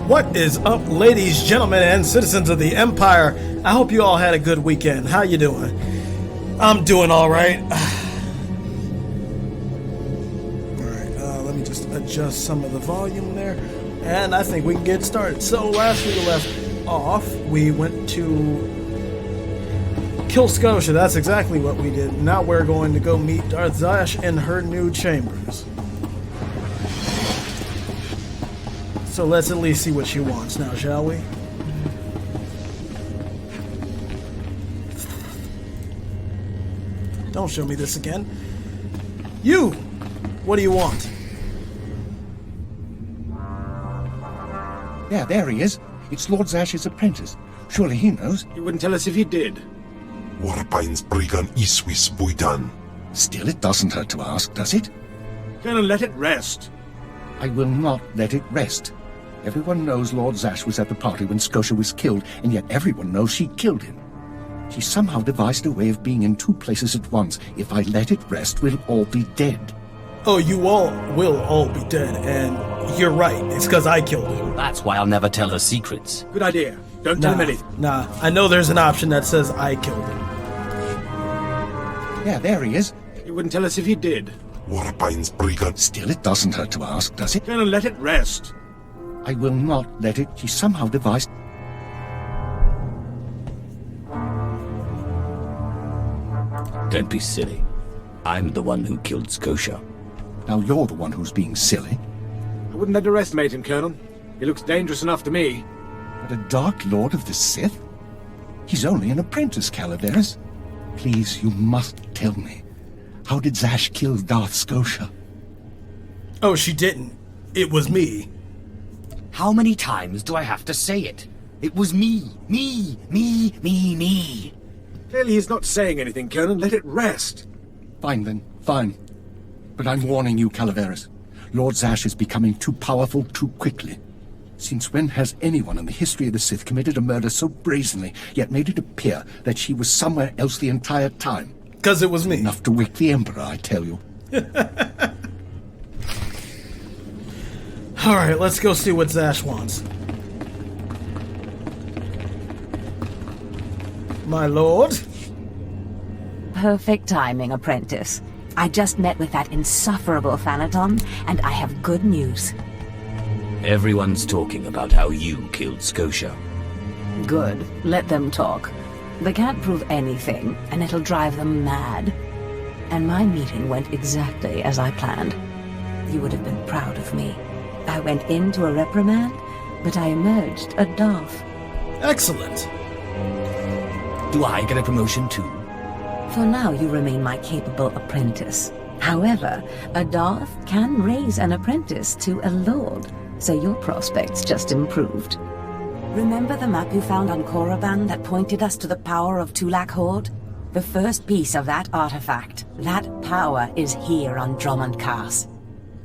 What is up, ladies, gentlemen, and citizens of the Empire? I hope you all had a good weekend. How you doing? I'm doing all right. Alright, let me just adjust some of the volume there. And I think we can get started. So last we left off, we went to kill Skotia. That's exactly what we did. Now we're going to go meet Darth Zash in her new chambers. So let's at least see what she wants now, shall we? Don't show me this again. You! What do you want? Yeah, there he is. It's Lord Zash's apprentice. Surely he knows. He wouldn't tell us if he did. Warpain's Brigan Iswis Buidan. Still, it doesn't hurt to ask, does it? Colonel, let it rest. I will not let it rest. Everyone knows Lord Zash was at the party when Skotia was killed, and yet everyone knows she killed him. She somehow devised a way of being in two places at once. If I let it rest, we'll all be dead. Oh, you all will all be dead, and you're right. It's because I killed him. That's why I'll never tell her secrets. Good idea. Don't tell him anything. Nah, I know there's an option that says I killed him. Yeah, there he is. He wouldn't tell us if he did. Warpain's Brigan. Still, it doesn't hurt to ask, does it? Colonel, let it rest. I will not let it. She somehow devised... Don't be silly. I'm the one who killed Skotia. Now you're the one who's being silly. I wouldn't underestimate him, Colonel. He looks dangerous enough to me. But a Dark Lord of the Sith? He's only an apprentice, Calaveras. Please, you must tell me. How did Zash kill Darth Skotia? Oh, she didn't. It was me. How many times do I have to say it? It was me. Me. Clearly he's not saying anything, Colonel. Let it rest. Fine then, fine. But I'm warning you, Calaveras. Lord Zash is becoming too powerful too quickly. Since when has anyone in the history of the Sith committed a murder so brazenly, yet made it appear that she was somewhere else the entire time? Because it was me. Enough to wake the Emperor, I tell you. Alright, let's go see what Zash wants. My lord? Perfect timing, apprentice. I just met with that insufferable Thanaton, and I have good news. Everyone's talking about how you killed Skotia. Good. Let them talk. They can't prove anything, and it'll drive them mad. And my meeting went exactly as I planned. You would have been proud of me. I went into a reprimand, but I emerged a Darth. Excellent. Do I get a promotion too? For now, you remain my capable apprentice. However, a Darth can raise an apprentice to a lord, so your prospects just improved. Remember the map you found on Korriban that pointed us to the power of Tulak Horde? The first piece of that artifact. That power is here on Dromund Kaas.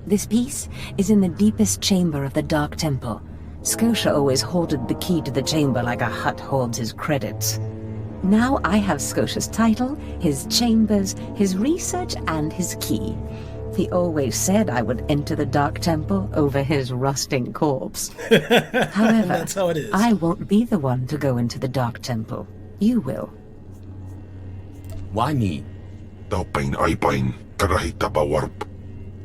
This piece is in the deepest chamber of the Dark Temple. Skotia always hoarded the key to the chamber like a Hutt hoards his credits. Now I have Skotia's title, his chambers, his research, and his key. He always said I would enter the Dark Temple over his rusting corpse. However, that's how it is. I won't be the one to go into the Dark Temple. You will. Why me? Taupain Aipain. Karahita Bawarp.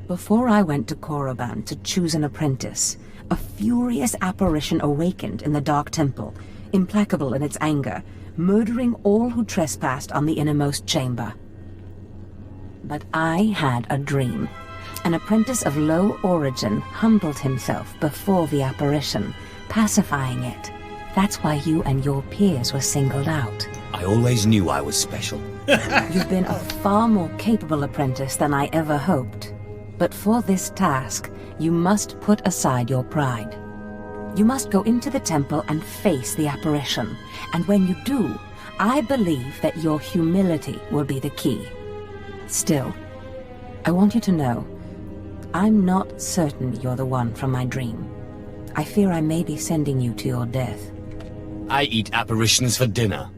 Before I went to Korriban to choose an apprentice, a furious apparition awakened in the Dark Temple, implacable in its anger, murdering all who trespassed on the innermost chamber. But I had a dream. An apprentice of low origin humbled himself before the apparition, pacifying it. That's why you and your peers were singled out. I always knew I was special. You've been a far more capable apprentice than I ever hoped. But for this task, you must put aside your pride. You must go into the temple and face the apparition. And when you do, I believe that your humility will be the key. Still, I want you to know, I'm not certain you're the one from my dream. I fear I may be sending you to your death. I eat apparitions for dinner.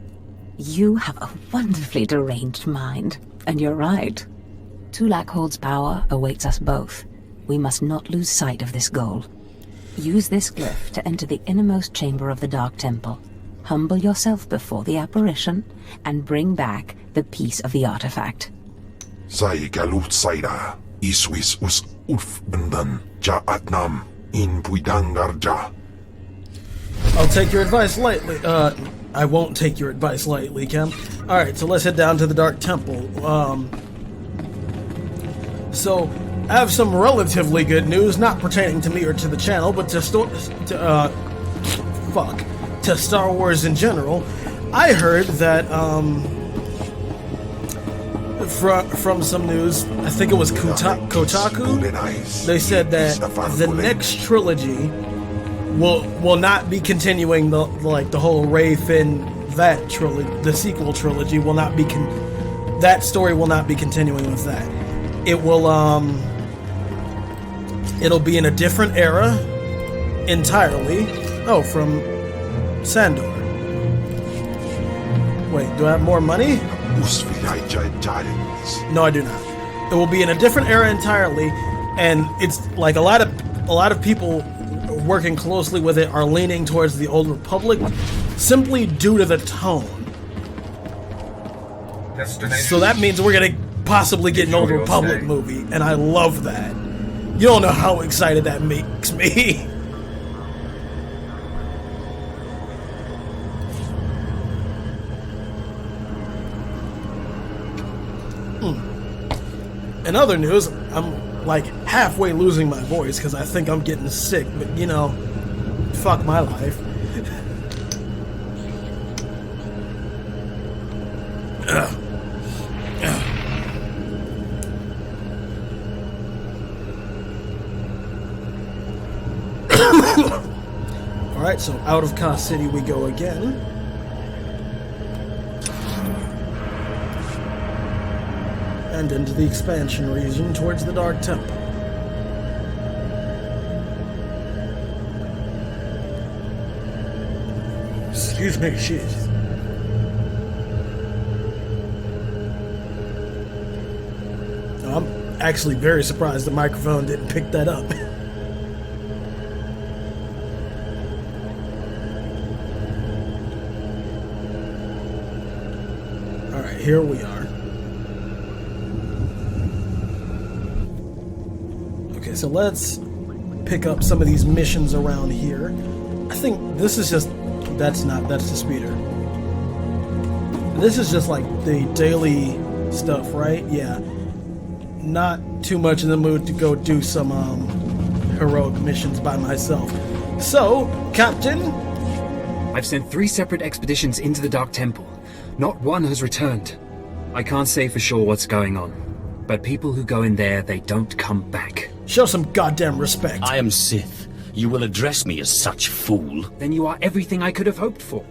You have a wonderfully deranged mind, and you're right. Tulak Horde's power awaits us both. We must not lose sight of this goal. Use this glyph to enter the innermost chamber of the Dark Temple. Humble yourself before the apparition, and bring back the piece of the artifact. Sai galut saira. Iswis us ulf bendan. Ja atnam. In buidangarja. I'll take your advice lightly. I won't take your advice lightly, Kem. Alright, so let's head down to the Dark Temple. So, I have some relatively good news, not pertaining to me or to the channel, but to Star Wars in general. I heard that, from some news, I think it was Kotaku, they said that the next trilogy will not be continuing the whole Rey Finn that trilogy. The sequel trilogy will not be that story will not be continuing with that. It will it'll be in a different era entirely. Oh, from Sandor. Wait, do I have more money? No, I do not. It will be in a different era entirely, and it's like a lot of people working closely with it are leaning towards the Old Republic simply due to the tone. So that means we're gonna possibly get an Old Republic movie, and I love that. You don't know how excited that makes me. In other news, I'm like halfway losing my voice because I think I'm getting sick, but you know, fuck my life. Alright, so out of Kaas City we go again. And into the expansion region towards the Dark Temple. Excuse me, shit. I'm actually very surprised the microphone didn't pick that up. Alright, here we are. Okay, so let's pick up some of these missions around here. I think this is just... that's the speeder. This is just like the daily stuff, right? Yeah. Not too much in the mood to go do some heroic missions by myself. So, Captain? I've sent 3 separate expeditions into the Dark Temple. Not one has returned. I can't say for sure what's going on, but people who go in there, they don't come back. Show some goddamn respect. I am Sith. You will address me as such, fool. Then you are everything I could have hoped for.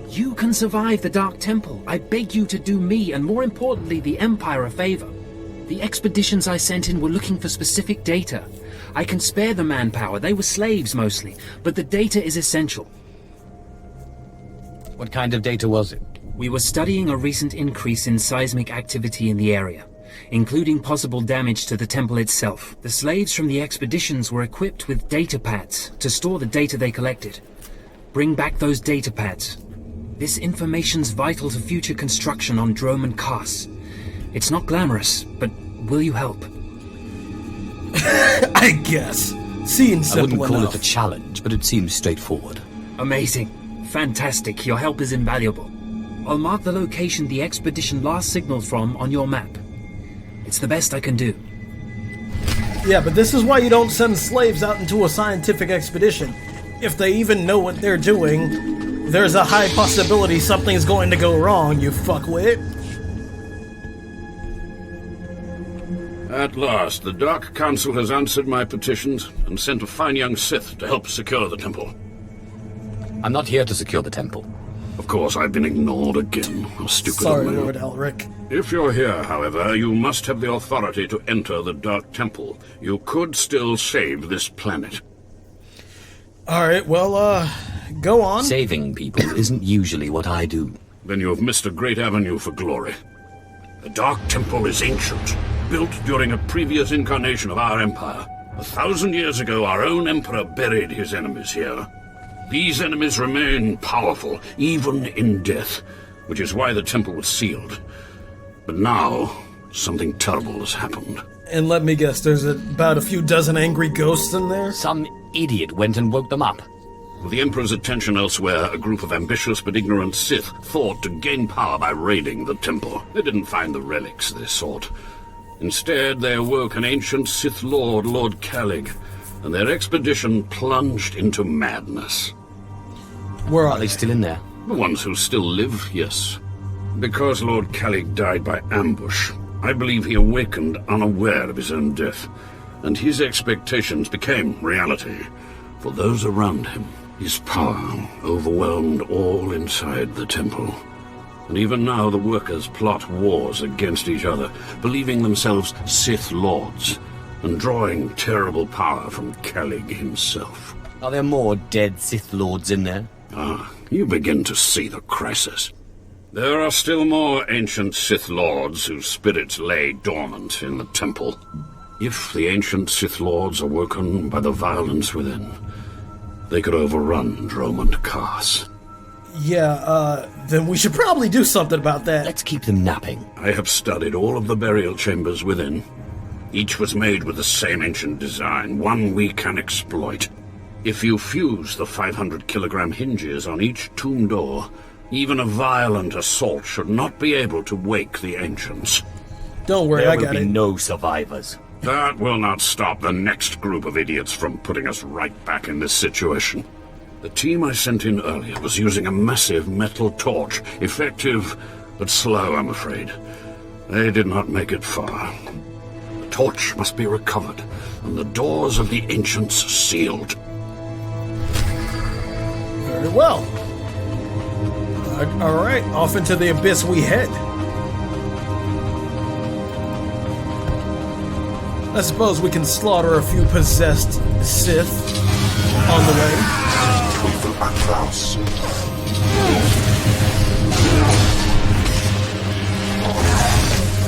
You can survive the Dark Temple. I beg you to do me, and more importantly, the Empire a favor. The expeditions I sent in were looking for specific data. I can spare the manpower. They were slaves mostly, but the data is essential. What kind of data was it? We were studying a recent increase in seismic activity in the area, including possible damage to the temple itself. The slaves from the expeditions were equipped with data pads to store the data they collected. Bring back those data pads. This information's vital to future construction on Dromund Kaas. It's not glamorous, but will you help? I guess. Seems simple I wouldn't call enough. it a challenge, but it seems straightforward. Amazing. Fantastic. Your help is invaluable. I'll mark the location the expedition last signaled from on your map. It's the best I can do. Yeah, but this is why you don't send slaves out into a scientific expedition. If they even know what they're doing, there's a high possibility something's going to go wrong, you fuckwit. At last, the Dark Council has answered my petitions and sent a fine young Sith to help secure the temple. I'm not here to secure the temple. Of course, I've been ignored again. How stupid Sorry, of me. Lord Elric. If you're here, however, you must have the authority to enter the Dark Temple. You could still save this planet. Alright, well, go on. Saving people isn't usually what I do. Then you have missed a great avenue for glory. The Dark Temple is ancient, built during a previous incarnation of our empire. 1,000 years ago, our own Emperor buried his enemies here. These enemies remain powerful, even in death, which is why the temple was sealed. But now, something terrible has happened. And let me guess, there's about a few dozen angry ghosts in there? Some idiot went and woke them up. With the Emperor's attention elsewhere, a group of ambitious but ignorant Sith thought to gain power by raiding the temple. They didn't find the relics they sought. Instead, they awoke an ancient Sith Lord, Lord Grathan, and their expedition plunged into madness. Where Are they still in there? The ones who still live, yes. Because Lord Grathan died by ambush, I believe he awakened unaware of his own death, and his expectations became reality for those around him. His power overwhelmed all inside the temple. And even now the workers plot wars against each other, believing themselves Sith Lords, and drawing terrible power from Grathan himself. Are there more dead Sith Lords in there? Ah, you begin to see the crisis. There are still more ancient Sith Lords whose spirits lay dormant in the temple. If the ancient Sith Lords are woken by the violence within, they could overrun Dromund Kaas. Yeah, then we should probably do something about that. Let's keep them napping. I have studied all of the burial chambers within. Each was made with the same ancient design, one we can exploit. If you fuse the 500-kilogram hinges on each tomb door, even a violent assault should not be able to wake the ancients. Don't worry, There I will got be it. no survivors. That will not stop the next group of idiots from putting us right back in this situation. The team I sent in earlier was using a massive metal torch, effective but slow, I'm afraid. They did not make it far. The torch must be recovered, and the doors of the ancients sealed. Very well. Alright, off into the abyss we head. I suppose we can slaughter a few possessed Sith on the way. Teufel Atlas.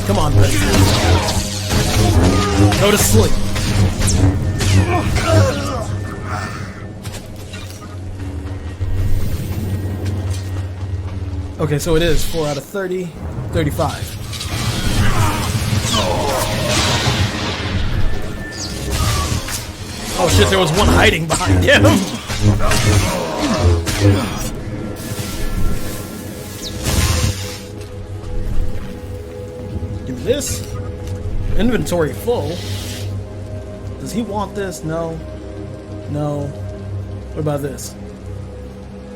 Come on, buddy. Go to sleep. Okay, so it is 4 out of 30, 35. Oh shit, there was one hiding behind him. Give me this. Inventory full. Does he want this? No. No. What about this?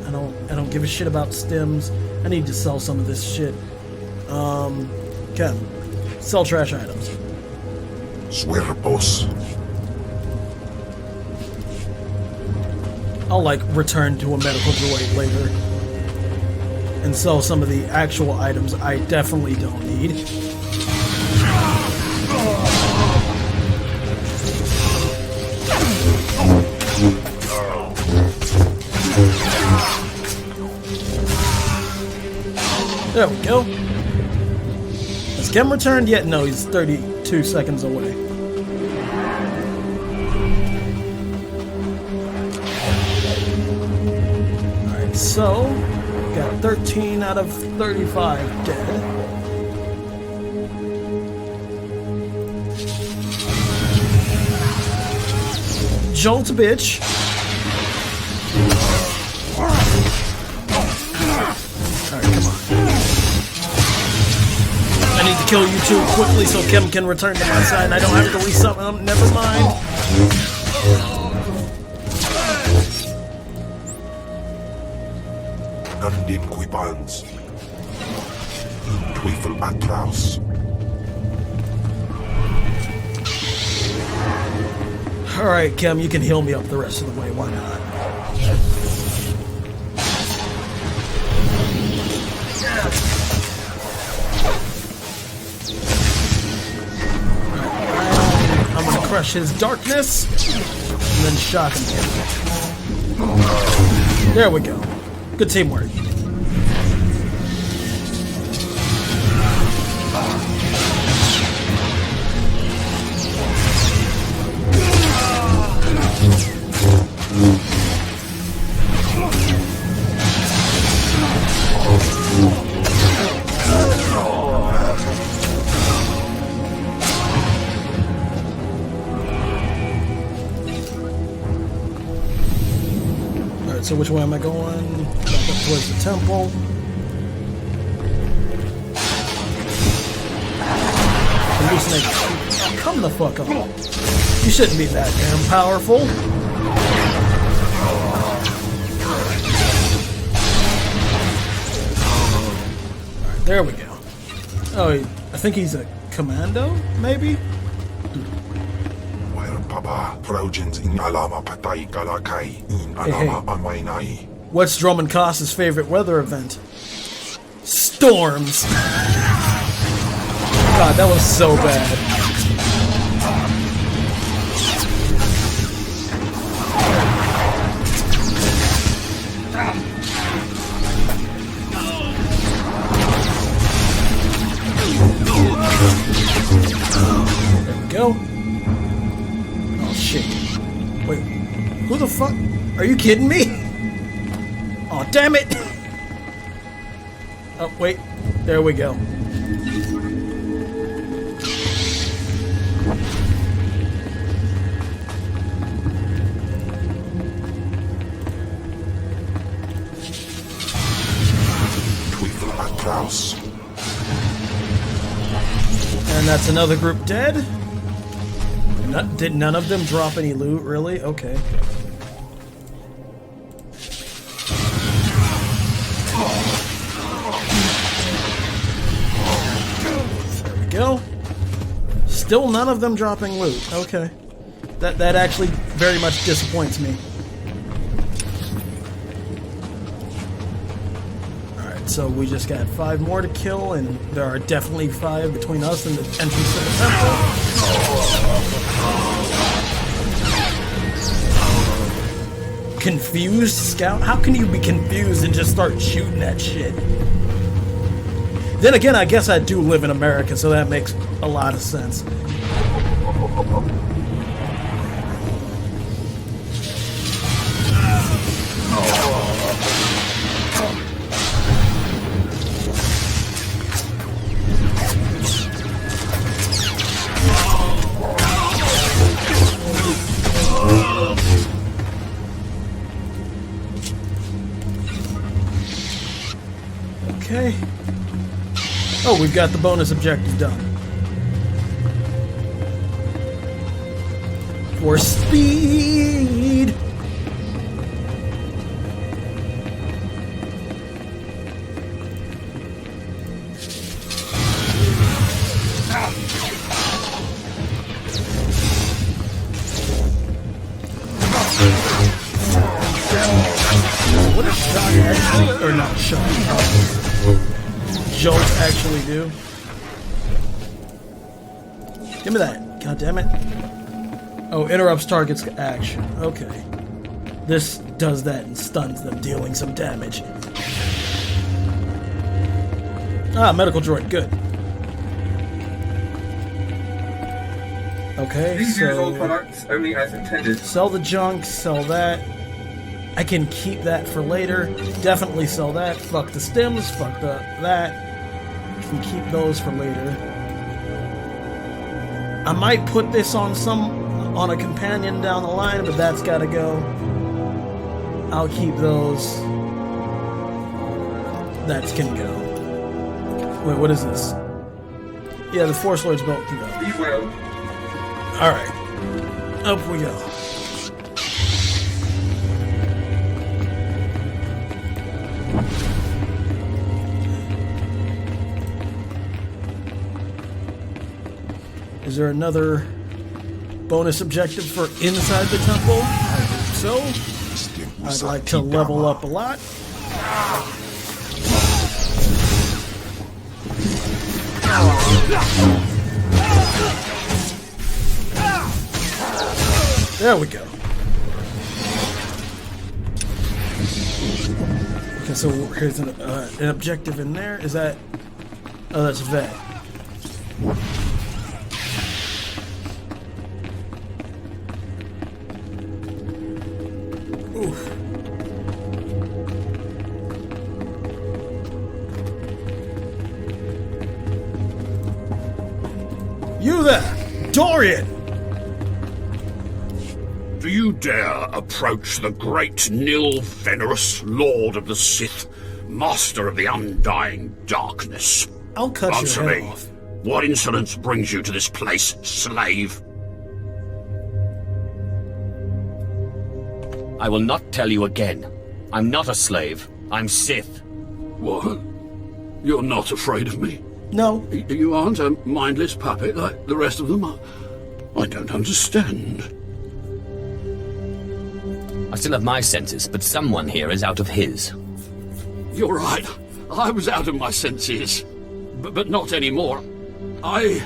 I don't give a shit about stems. I need to sell some of this shit. Kev, sell trash items. Suerpos. I'll like return to a medical droid later and sell some of the actual items I definitely don't need. There we go. Has Kem returned yet? No, he's 32 seconds away. Alright, so got 13 out of 35 dead. Jolt, bitch. Alright, come on. I need to kill you two quickly so Kim can return to my side and I don't have to resummon them. Never mind. Nandin Quibans. Teufel Atlas. Alright, Kim, you can heal me up the rest of the way. Why not? I'm gonna crush his darkness and then shock him. There we go. Good teamwork. Alright, so which way am I going? Back up towards the temple. Hallucinate. Oh, come the fuck up. You shouldn't be that damn powerful. Alright, there we go. Oh, I think he's a commando, maybe? Papa, Trojans in alama patay kalakay in alama amainay. What's Dromund Kaas's favorite weather event? Storms! God, that was so bad. There we go. Oh shit. Wait, who the fuck? Are you kidding me? Oh damn it! Oh wait, there we go. And that's another group dead. Did none of them drop any loot, really? Okay. There we go. Still none of them dropping loot. Okay. That actually very much disappoints me. So we just got 5 more to kill, and there are definitely 5 between us and the entrance to the temple. Confused scout? How can you be confused and just start shooting that shit? Then again, I guess I do live in America, so that makes a lot of sense. Okay. Oh, we've got the bonus objective done. For speed! What does shock actually, or not shock, jolt actually do? Give me that. God damn it. Oh, interrupts target's action. Okay. This does that and stuns them, dealing some damage. Ah, medical droid. Good. Okay, Please use all so products only as intended. Sell the junk, sell that. I can keep that for later. Definitely sell that. Fuck the stems, fuck that. Can keep those for later. I might put this on a companion down the line, but that's gotta go. I'll keep those. That can go. Wait, what is this? Yeah, the Force Lord's belt can go. Be well. Alright. Up we go. Is there another bonus objective for inside the temple? I hope so. I'd like to level up a lot. There we go. Okay, so here's an objective in there. Is that... Oh, that's vet. Oof. You there, Dorian! Do you dare approach the great Nil-Venerus, Lord of the Sith, Master of the Undying Darkness? I'll cut Answer your head me. off. What insolence brings you to this place, slave? I will not tell you again. I'm not a slave. I'm Sith. What? You're not afraid of me? No. You aren't a mindless puppet like the rest of them? I don't understand. I still have my senses, but someone here is out of his. You're right. I was out of my senses. But not anymore. I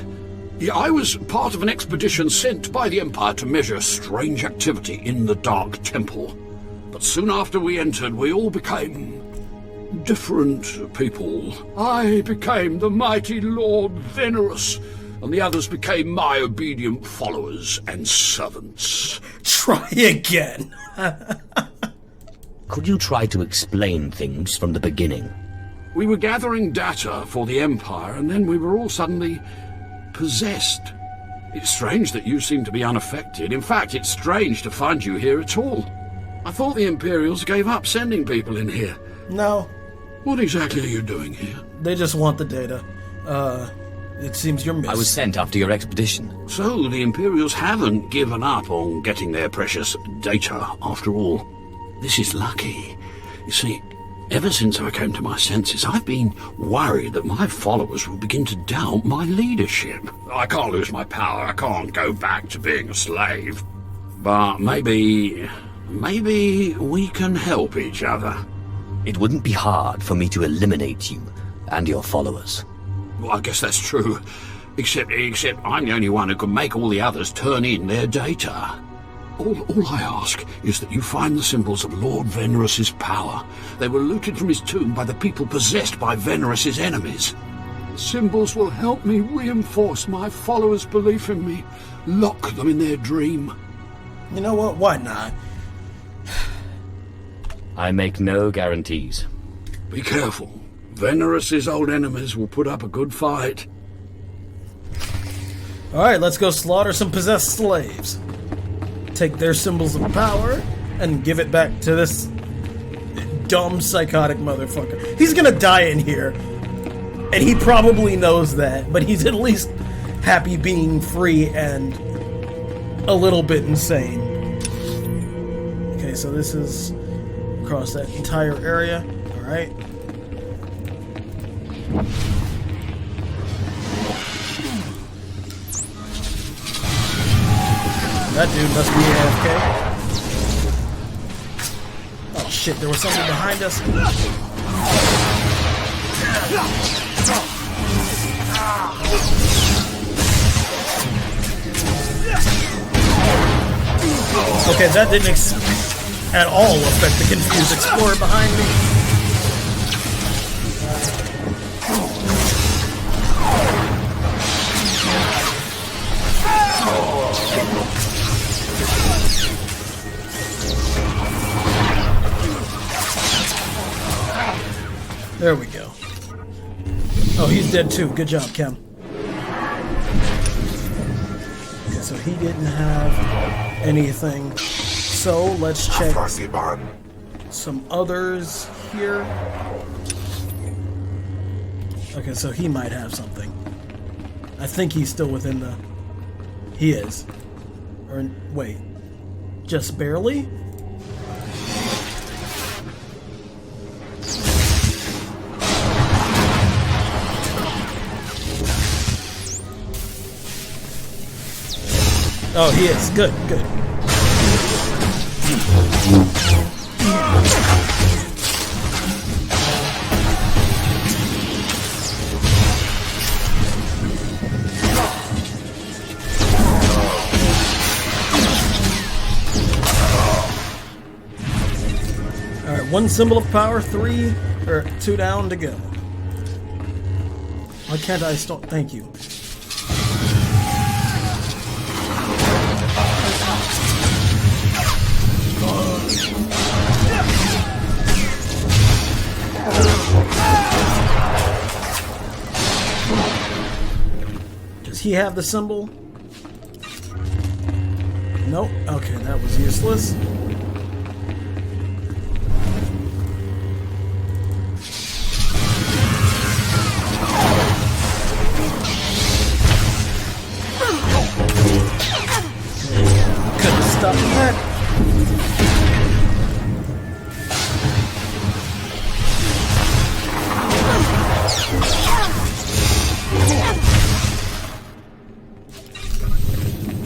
was part of an expedition sent by the Empire to measure strange activity in the Dark Temple. But soon after we entered, we all became different people. I became the mighty Lord Venerus, and the others became my obedient followers and servants. Try again. Could you try to explain things from the beginning? We were gathering data for the Empire, and then we were all suddenly possessed. It's strange that you seem to be unaffected. In fact, it's strange to find you here at all. I thought the Imperials gave up sending people in here. No. What exactly are you doing here? They just want the data. It seems you're missed. I was sent after your expedition. So the Imperials haven't given up on getting their precious data, after all. This is lucky. You see, ever since I came to my senses, I've been worried that my followers will begin to doubt my leadership. I can't lose my power. I can't go back to being a slave. But maybe we can help each other. It wouldn't be hard for me to eliminate you and your followers. Well, I guess that's true. Except I'm the only one who can make all the others turn in their data. All I ask is that you find the symbols of Lord Venerus's power. They were looted from his tomb by the people possessed by Venerus's enemies. The symbols will help me reinforce my followers' belief in me, lock them in their dream. You know what? Why not? I make no guarantees. Be careful. Venerus's old enemies will put up a good fight. Alright, let's go slaughter some possessed slaves. Take their symbols of power and give it back to this dumb, psychotic motherfucker. He's gonna die in here. And he probably knows that, but he's at least happy being free and a little bit insane. Okay, so this is across that entire area. Alright. That dude must be AFK. Oh shit, there was something behind us. Okay, that didn't at all affect the confused explorer behind me. There we go. Oh, he's dead too. Good job, Kem. Okay, so he didn't have anything. So let's check some others here. Okay, so he might have something. I think he's still within the... He is. Or, wait. Just barely? Oh, he is. Good, good. Alright, one symbol of power, 2 down to go. Why can't I stop? Thank you. Does he have the symbol? Nope. Okay, that was useless. Couldn't stop that.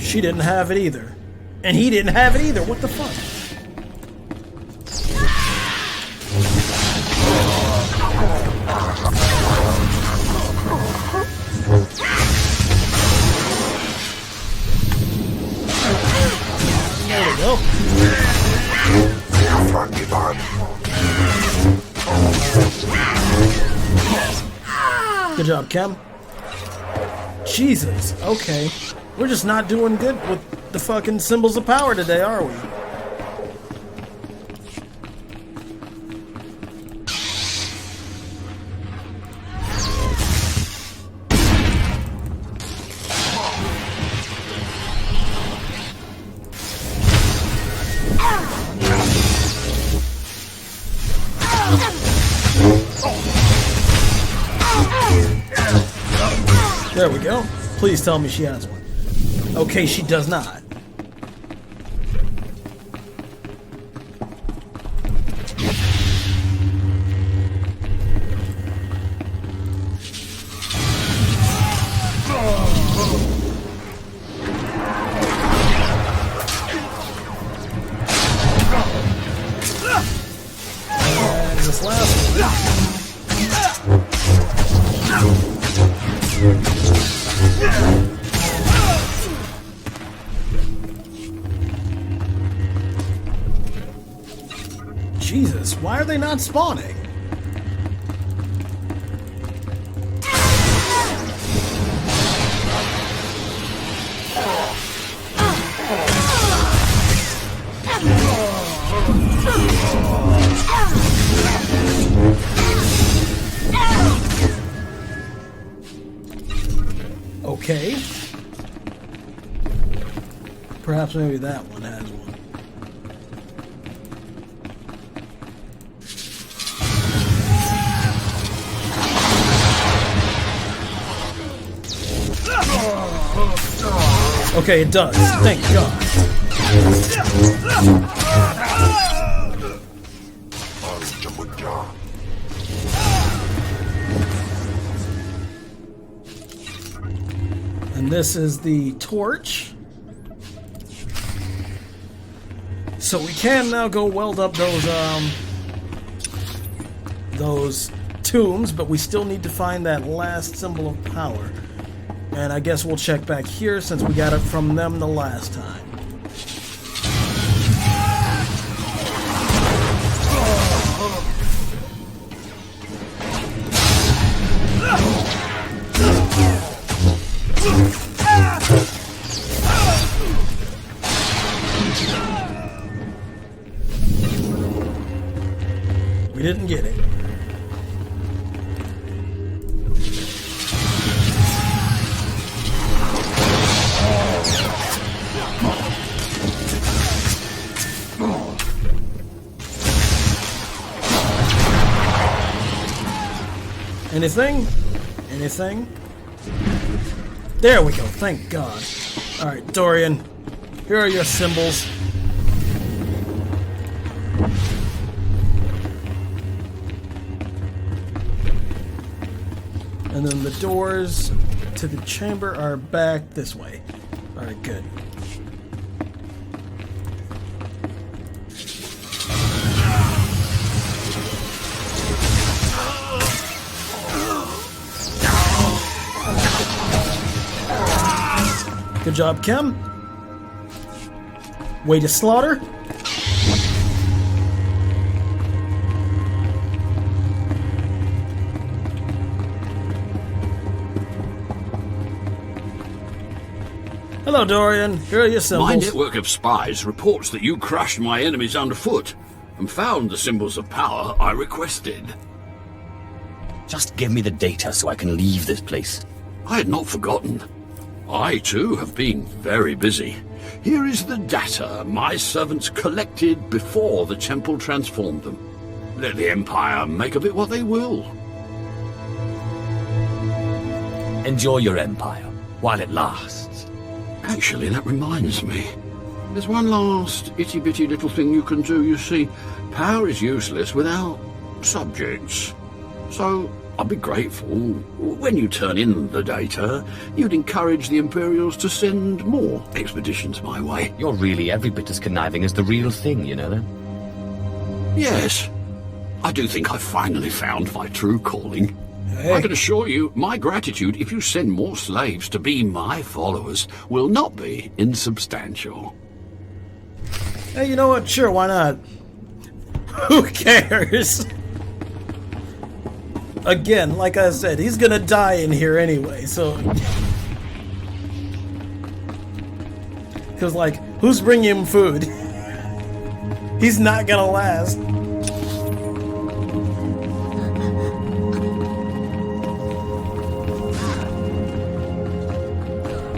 She didn't have it either. And he didn't have it either. What the fuck? There we go. Good job, Kem. Jesus, okay. We're just not doing good with the fucking symbols of power today, are we? There we go. Please tell me she has one. Okay, she does not. And this last one. Jesus, why are they not spawning? Okay. Perhaps maybe that one has one. Okay, it does. Thank God. And this is the torch. So we can now go weld up those tombs, but we still need to find that last symbol of power. And I guess we'll check back here since we got it from them the last time. We didn't get it. Anything? Anything? There we go, thank God. Alright, Dorian, here are your symbols. And then the doors to the chamber are back this way. Alright, good. Good job, Kem. Way to slaughter. Hello, Dorian. Here are your symbols. My network of spies reports that you crushed my enemies underfoot and found the symbols of power I requested. Just give me the data so I can leave this place. I had not forgotten. I, too, have been very busy. Here is the data my servants collected before the temple transformed them. Let the Empire make of it what they will. Enjoy your empire, while it lasts. Actually, that reminds me. There's one last itty-bitty little thing you can do, you see. Power is useless without subjects. So, I'd be grateful, when you turn in the data, you'd encourage the Imperials to send more expeditions my way. You're really every bit as conniving as the real thing, you know that? Yes. I do think I've finally found my true calling. Hey. I can assure you, my gratitude, if you send more slaves to be my followers, will not be insubstantial. Hey, you know what? Sure, why not? Who cares? Again, like I said, he's gonna die in here anyway, so... Because, like, who's bringing him food? He's not gonna last.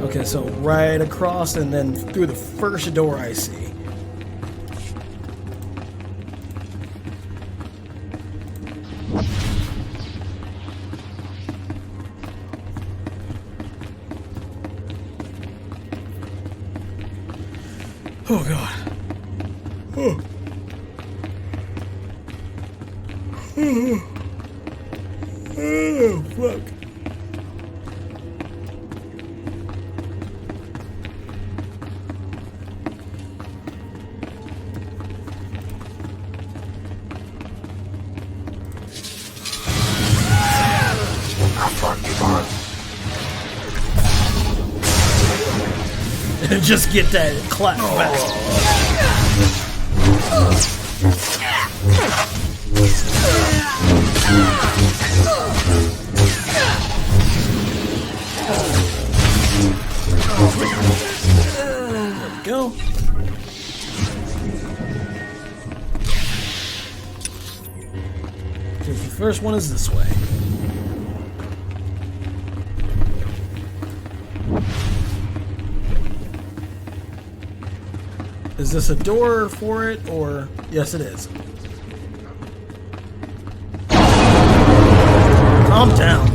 Okay, so right across and then through the first door I see. Oh god. Oh. Oh, fuck. Just get that clap back. There we go. Okay, the first one is this way. Is this a door for it, or... Yes, it is. Calm down.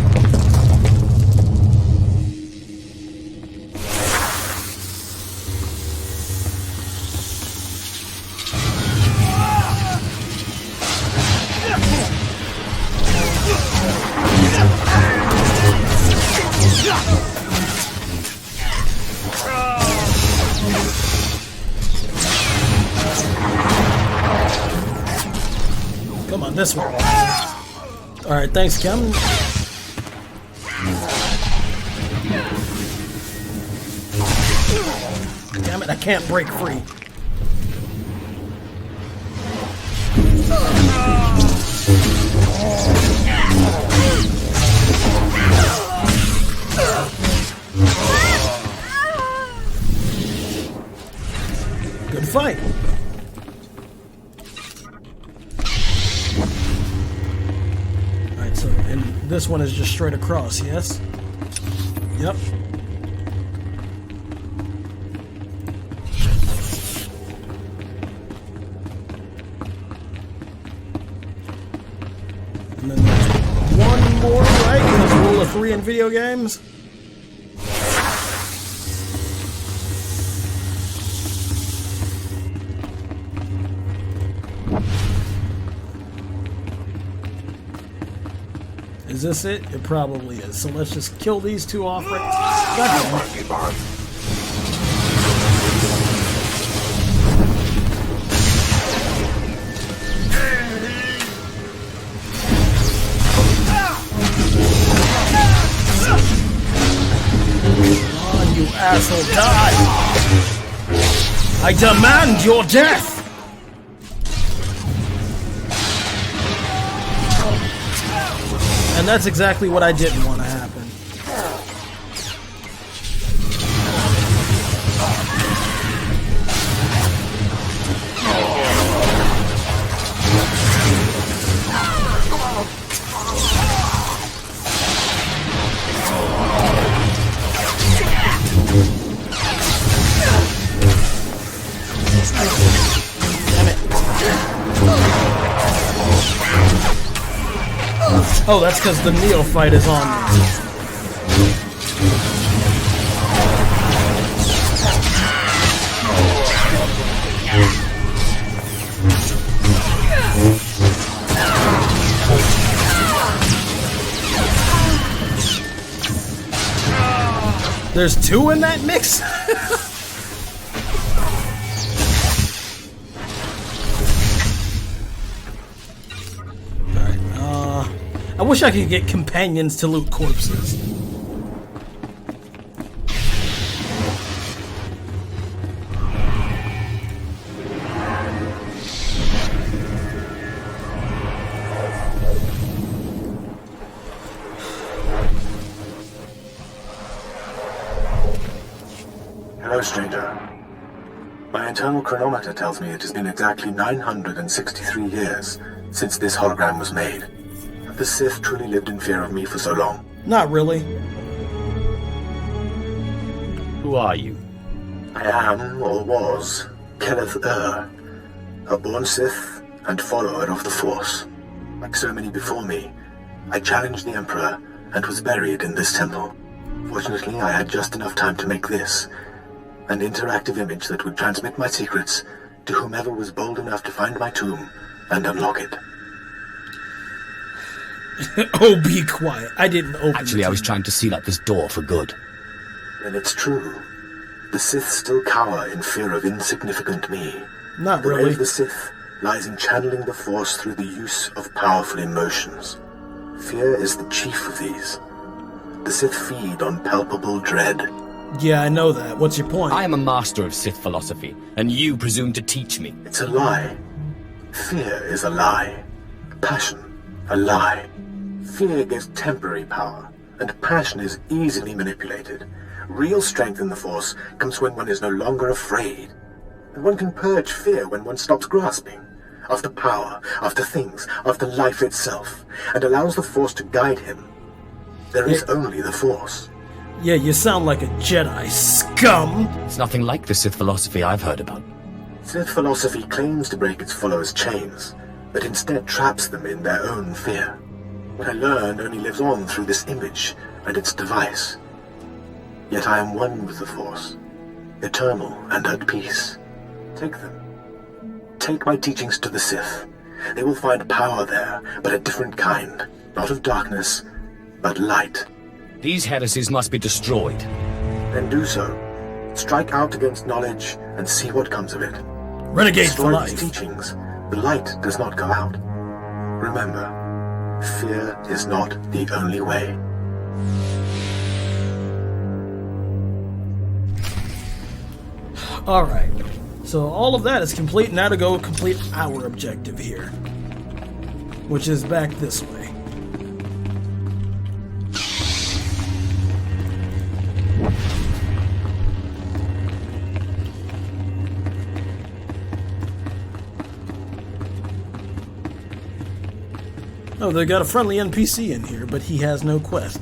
Come on, this one. Alright, thanks, Kim. Damn it, I can't break free. Good fight. Alright, so, and this one is just straight across, yes? Yep. And then there's one more, right? Because rule of 3 in video games. Is this it? It probably is. So let's just kill these two off right now. Come on, you asshole, die! I demand your death! And that's exactly what I didn't want to happen. Oh, that's because the neophyte is on me. There's two in that mix? Alright, I wish I could get companions to loot corpses. Hello, stranger. My internal chronometer tells me it has been exactly 963 years since this hologram was made. Have the Sith truly lived in fear of me for so long? Not really. Who are you? I am, or was, Kenneth a born Sith and follower of the Force. Like so many before me, I challenged the Emperor and was buried in this temple. Fortunately, I had just enough time to make this, an interactive image that would transmit my secrets to whomever was bold enough to find my tomb and unlock it. Oh, be quiet. I didn't open Actually, I was trying to seal up this door for good. Then it's true. The Sith still cower in fear of insignificant me. Not The way really. of the Sith lies in channeling the Force through the use of powerful emotions. Fear is the chief of these. The Sith feed on palpable dread. Yeah, I know that. What's your point? I am a master of Sith philosophy, and you presume to teach me. It's a lie. Fear is a lie. Passion, a lie. Fear gives temporary power, and passion is easily manipulated. Real strength in the Force comes when one is no longer afraid. And one can purge fear when one stops grasping. After power, after things, after life itself, and allows the Force to guide him. There is only the Force. Yeah, you sound like a Jedi, scum! It's nothing like the Sith philosophy I've heard about. Sith philosophy claims to break its followers' chains, but instead traps them in their own fear. What I learned only lives on through this image and its device. Yet I am one with the Force, eternal and at peace. Take them. Take my teachings to the Sith. They will find power there, but a different kind. Not of darkness, but light. These heresies must be destroyed. Then do so. Strike out against knowledge and see what comes of it. Renegades for Destroy these life. teachings. The light does not go out. Remember, fear is not the only way. Alright. So all of that is complete. Now to go complete our objective here. Which is back this way. Oh, they got a friendly NPC in here, but he has no quest.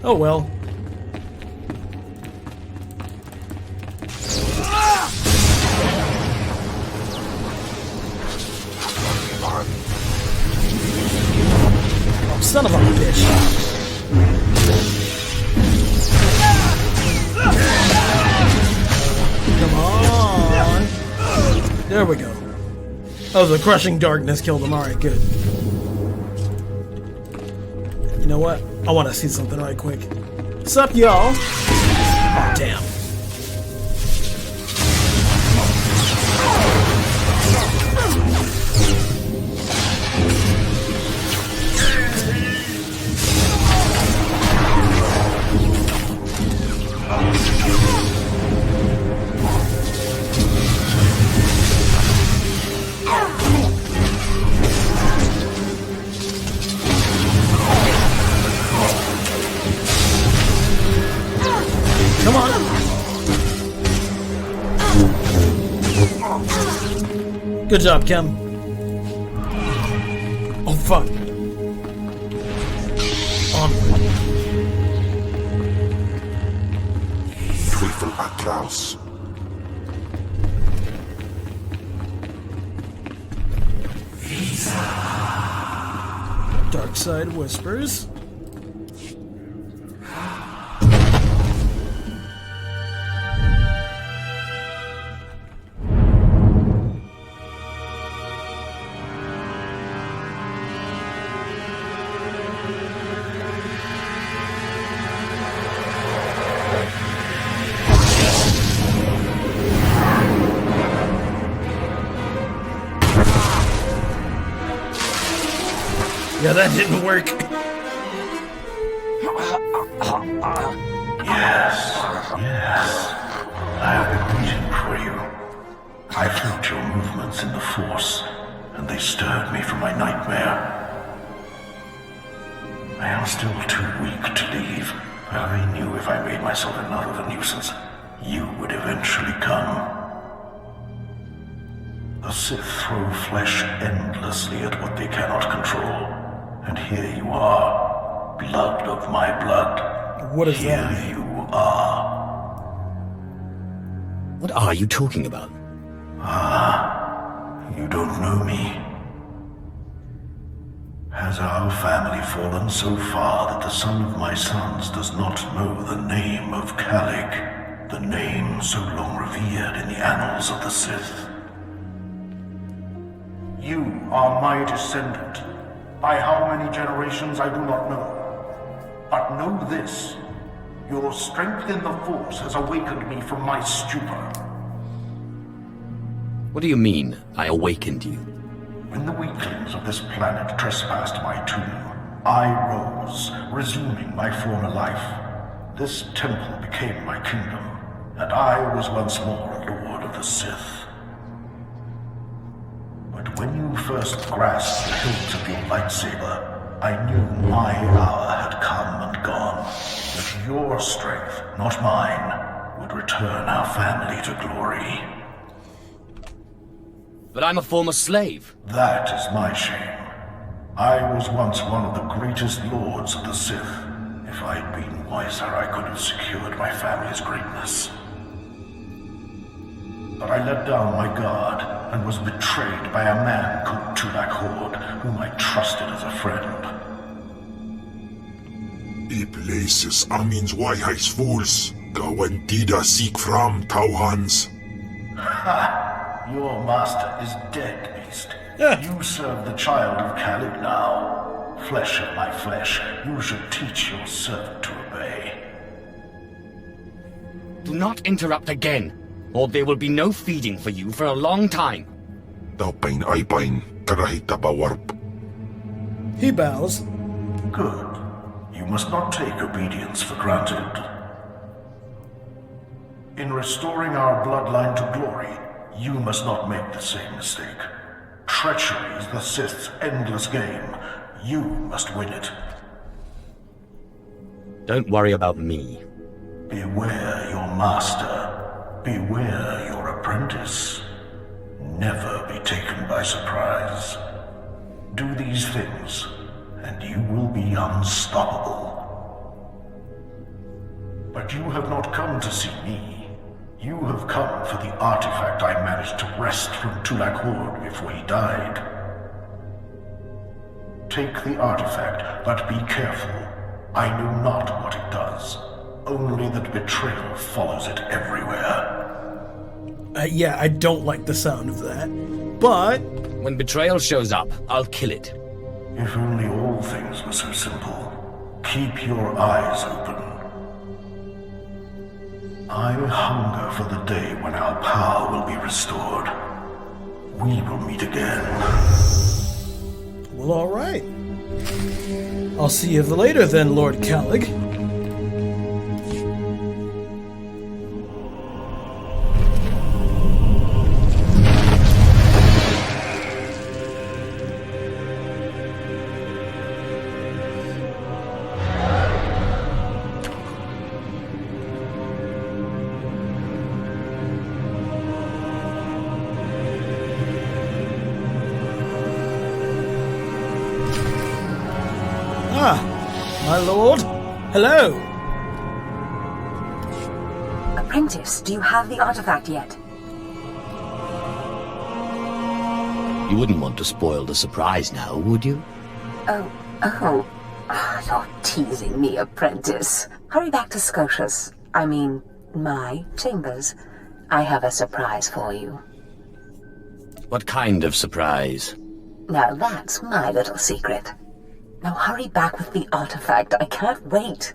Oh well. Oh, son of a bitch. Come on. There we go. Oh, the crushing darkness killed him. Alright, good. You know what? I want to see something right quick. What's up, y'all? Oh, damn. Come on. Good job, Kem. Oh, fuck. Onward. Teufel Atlas. Dark Darkside Whispers. Yeah, that didn't work. Yes. I have been waiting for you. I felt your movements in the Force, and they stirred me from my nightmare. I am still too weak to leave, but I knew if I made myself enough of a nuisance, you would eventually come. The Sith throw flesh endlessly at what they cannot control. And here you are, blood of my blood. What is here that? Here you are. What are you talking about? You don't know me. Has our family fallen so far that the son of my sons does not know the name of Kalig, the name so long revered in the annals of the Sith? You are my descendant. By how many generations I do not know. But know this, your strength in the Force has awakened me from my stupor. What do you mean, I awakened you? When the weaklings of this planet trespassed my tomb, I rose, resuming my former life. This temple became my kingdom, and I was once more a Lord of the Sith. But when you first grasped the hilt of your lightsaber, I knew my hour had come and gone. That your strength, not mine, would return our family to glory. But I'm a former slave. That is my shame. I was once one of the greatest lords of the Sith. If I'd been wiser, I could have secured my family's greatness. But I let down my guard and was betrayed by a man called Tulak Hord, whom I trusted as a friend. I places amins wajhais fools, gawantida seek from Tauhans. Ha! Your master is dead, beast. You serve the child of Kalig now. Flesh of my flesh, you should teach your servant to obey. Do not interrupt again, or there will be no feeding for you for a long time. Taupain aipain, karahita bawarp. He bows. Good. You must not take obedience for granted. In restoring our bloodline to glory, you must not make the same mistake. Treachery is the Sith's endless game. You must win it. Don't worry about me. Beware your master. Beware your apprentice. Never be taken by surprise. Do these things, and you will be unstoppable. But you have not come to see me. You have come for the artifact I managed to wrest from Tulak Hord before he died. Take the artifact, but be careful. I know not what it does. Only that betrayal follows it everywhere. Yeah, I don't like the sound of that. But when betrayal shows up, I'll kill it. If only all things were so simple. Keep your eyes open. I hunger for the day when our power will be restored. We will meet again. Well, all right. I'll see you later then, Lord Kalig. My lord? Hello! Apprentice, do you have the artifact yet? You wouldn't want to spoil the surprise now, would you? Oh, Oh, you're teasing me, apprentice. Hurry back to Scotia's. My chambers. I have a surprise for you. What kind of surprise? Now that's my little secret. Now hurry back with the artifact. I can't wait.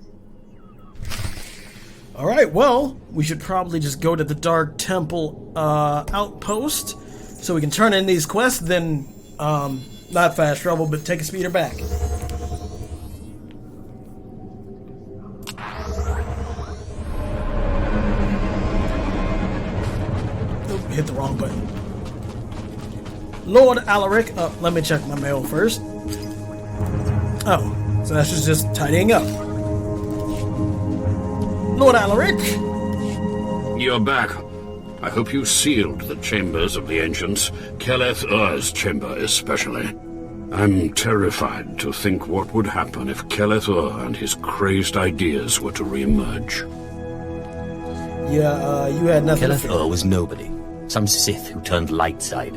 Alright, well, we should probably just go to the Dark Temple outpost so we can turn in these quests, then, not fast travel, but take a speeder back. Oop, hit the wrong button. Lord Alaric, let me check my mail first. Oh, so that's just tidying up. Lord Alaric! You're back. I hope you sealed the chambers of the ancients, Keleth Ur's chamber especially. I'm terrified to think what would happen if Keleth Ur and his crazed ideas were to re-emerge. Yeah, you had nothing to Keleth Ur was nobody. Some Sith who turned light side.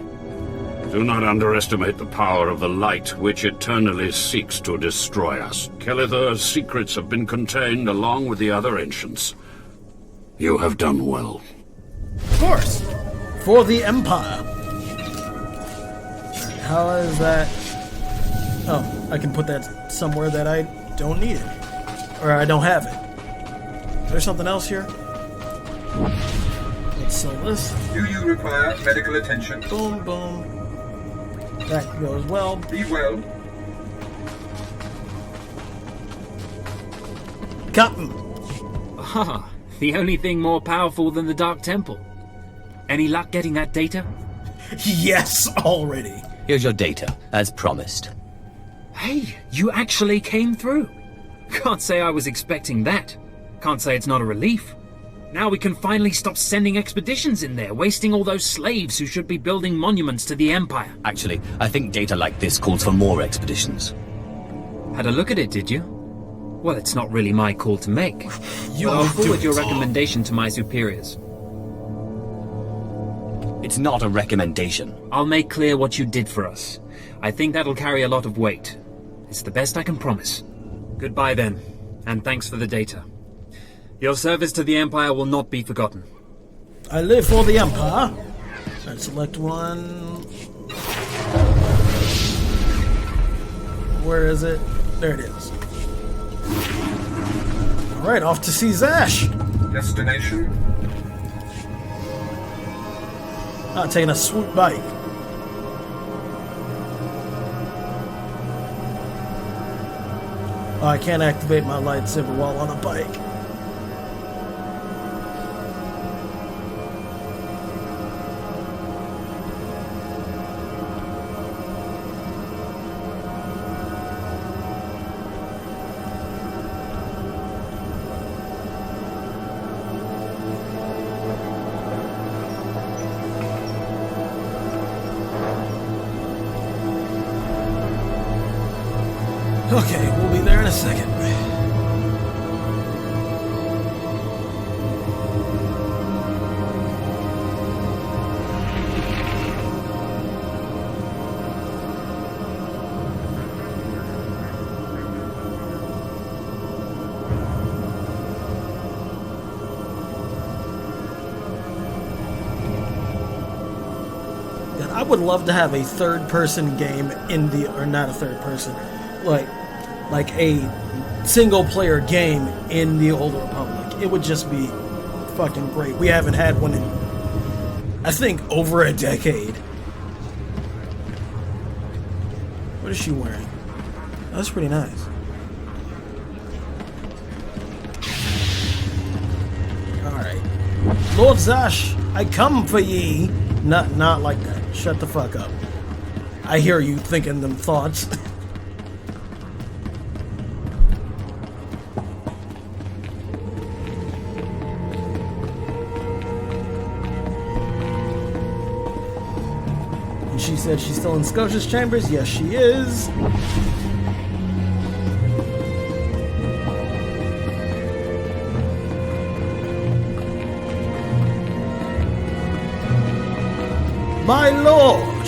Do not underestimate the power of the light which eternally seeks to destroy us. Keleth Ur's secrets have been contained along with the other ancients. You have done well. Of course! For the Empire! How is that? Oh, I can put that somewhere that I don't need it. Or I don't have it. Is there something else here? Let's sell this. Do you require medical attention? Boom, boom. That goes well. Be well. Captain! Ah, the only thing more powerful than the Dark Temple. Any luck getting that data? Yes, already. Here's your data, as promised. Hey, you actually came through. Can't say I was expecting that. Can't say it's not a relief. Now we can finally stop sending expeditions in there, wasting all those slaves who should be building monuments to the Empire. Actually, I think data like this calls for more expeditions. Had a look at it, did you? Well, it's not really my call to make. But I'll forward your recommendation to my superiors. It's not a recommendation. I'll make clear what you did for us. I think that'll carry a lot of weight. It's the best I can promise. Goodbye then, and thanks for the data. Your service to the Empire will not be forgotten. I live for the Empire. Let's select one. Where is it? There it is. Alright, off to see Zash. Destination? Taking a swoop bike. Oh, I can't activate my lightsaber while on a bike. Okay, we'll be there in a second. God, I would love to have a third-person game in the, or not a third-person, like a single-player game in the Old Republic. It would just be fucking great. We haven't had one in, I think, over a decade. What is she wearing? Oh, that's pretty nice. Alright. Lord Zash, I come for ye. Not like that. Shut the fuck up. I hear you thinking them thoughts. She said she's still in Scotia's chambers. Yes, she is. My lord,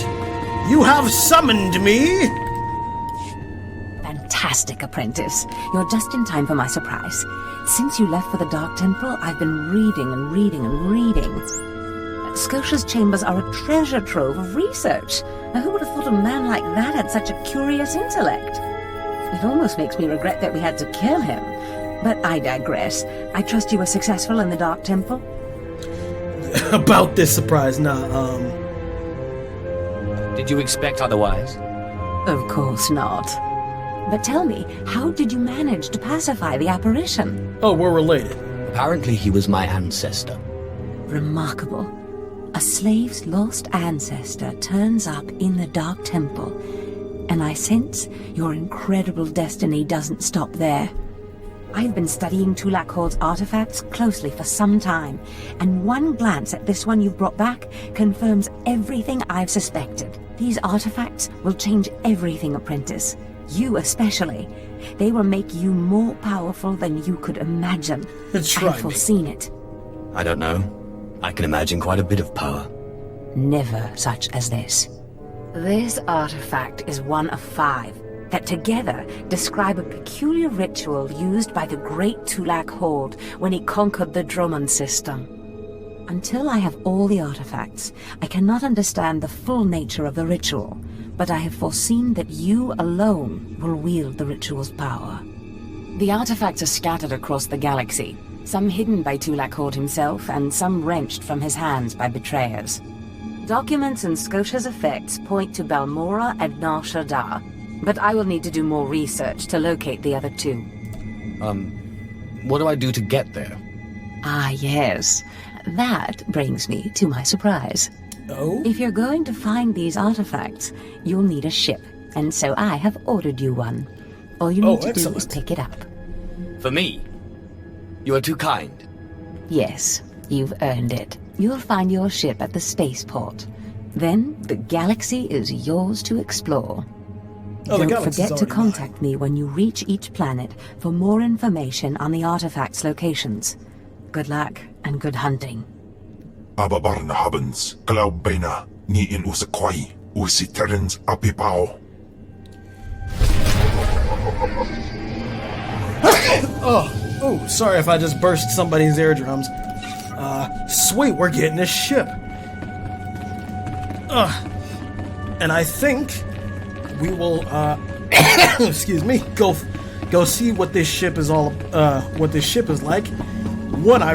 you have summoned me. fantastic, apprentice. You're just in time for my surprise. Since you left for the Dark Temple, I've been reading and reading and reading. Scotia's chambers are a treasure trove of research. Now, who would have thought a man like that had such a curious intellect? It almost makes me regret that we had to kill him. But I digress. I trust you were successful in the Dark Temple? About this surprise, Did you expect otherwise? Of course not. But tell me, how did you manage to pacify the apparition? Oh, we're related. Apparently he was my ancestor. Remarkable. A slave's lost ancestor turns up in the Dark Temple, and I sense your incredible destiny doesn't stop there. I've been studying Tulak Horde's artifacts closely for some time, and one glance at this one you've brought back confirms everything I've suspected. These artifacts will change everything, apprentice. You especially. They will make you more powerful than you could imagine. I've foreseen it. I don't know. I can imagine quite a bit of power. Never such as this. This artifact is one of 5 that together describe a peculiar ritual used by the great Tulak Horde when he conquered the Dromund system. Until I have all the artifacts, I cannot understand the full nature of the ritual, but I have foreseen that you alone will wield the ritual's power. The artifacts are scattered across the galaxy, some hidden by Tulak Horde himself, and some wrenched from his hands by betrayers. Documents and Scotia's effects point to Balmora and Nar Shaddaa, but I will need to do more research to locate the other 2. What do I do to get there? Ah, yes. That brings me to my surprise. Oh? If you're going to find these artifacts, you'll need a ship, and so I have ordered you one. All you need to do is pick it up. For me? You are too kind. Yes, you've earned it. You'll find your ship at the spaceport. Then the galaxy is yours to explore. Don't forget to contact me when you reach each planet for more information on the artifacts' locations. Good luck and good hunting. Ababarna habens, Glaubena, ni in usakwai, usiterens apipao. Oh, sorry if I just burst somebody's eardrums. Sweet, we're getting a ship. And I think we will, excuse me, go see what this ship is like. One, I